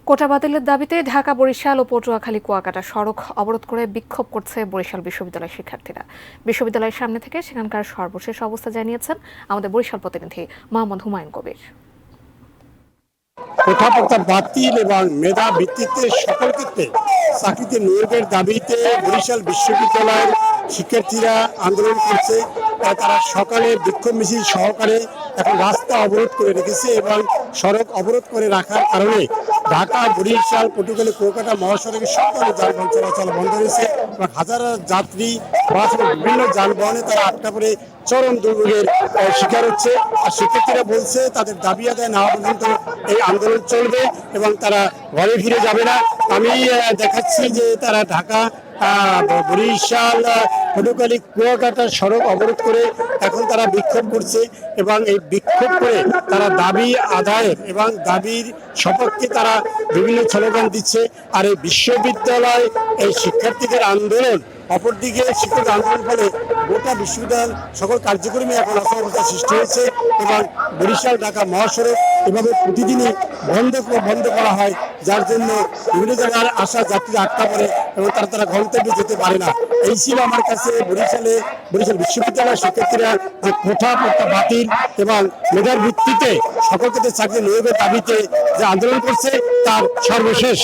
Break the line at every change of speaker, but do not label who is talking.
কোটা বাতিলের দাবিতে ঢাকা বরিশাল ও পটুয়াখালী কুয়াকাটা সড়ক অবরোধ করে বিক্ষোভ করছে বরিশাল বিশ্ববিদ্যালয়ের শিক্ষার্থীরা। বিশ্ববিদ্যালয়ের সামনে থেকে সেখানকার সর্বশেষ অবস্থা জানিয়েছেন আমাদের বরিশাল প্রতিনিধি মোহাম্মদ হুমায়ুন কবির।
কোটা প্রথা বাতিল এবং মেধা ভিত্তিতে সকল ক্ষেত্রে চাকরিতে নিয়োগের দাবিতে বরিশাল বিশ্ববিদ্যালয়ের শিক্ষার্থীরা আন্দোলন করছে। তারা সকালে বিক্ষোভ মিছিল সহকারে এখন রাস্তা অবরোধ করে রেখেছে এবং সড়ক অবরোধ করে রাখার কারণে ঢাকা বরিশাল পটুয়াখালী কুয়াকাটা মহাসড়কে সব ধরনের যানবাহন চলাচল বন্ধ রয়েছে এবং হাজার যাত্রী বাস এবং বিভিন্ন যানবাহনে তারা আটকা পড়ে চরম দুর্ভোগের শিকার হচ্ছে। আর শিক্ষার্থীরা বলছে তাদের দাবি আদায় না পর্যন্ত এই আন্দোলন চলবে এবং তারা ঘরে ফিরে যাবে না। আমি দেখাচ্ছি যে তারা ঢাকা বরিশাল পটুয়াখালী কুয়াকাটা সড়ক অবরোধ করে এখন তারা বিক্ষোভ করছে এবং এই বিক্ষোভ করে তারা দাবি আদায়ের এবং দাবির সপক্ষে তারা বিভিন্ন স্লোগান দিচ্ছে। আর এই বিশ্ববিদ্যালয় এই শিক্ষার্থীদের আন্দোলন, অপরদিকে শিক্ষক আন্দোলন ফলে গোটা বিশ্ববিদ্যালয় সকল কার্যক্রমে এখন অসমানতা সৃষ্টি হয়েছে এবং বরিশাল ঢাকা মহাসড়ক এভাবে প্রতিদিনই বন্ধ করা হয়, যার জন্য বিভিন্ন জায়গার আসা যাত্রীরা আটকা পড়ে এবং তারা গন্তব্যে যেতে পারে না। এই ছিল আমার কাছে বরিশাল বিশ্ববিদ্যালয়ের শিক্ষার্থীরা যে কোটা প্রথা বাতিল এবং মেধার ভিত্তিতে সকল ক্ষেত্রে চাকরি নিয়োগের দাবিতে যে আন্দোলন করছে তার সর্বশেষ।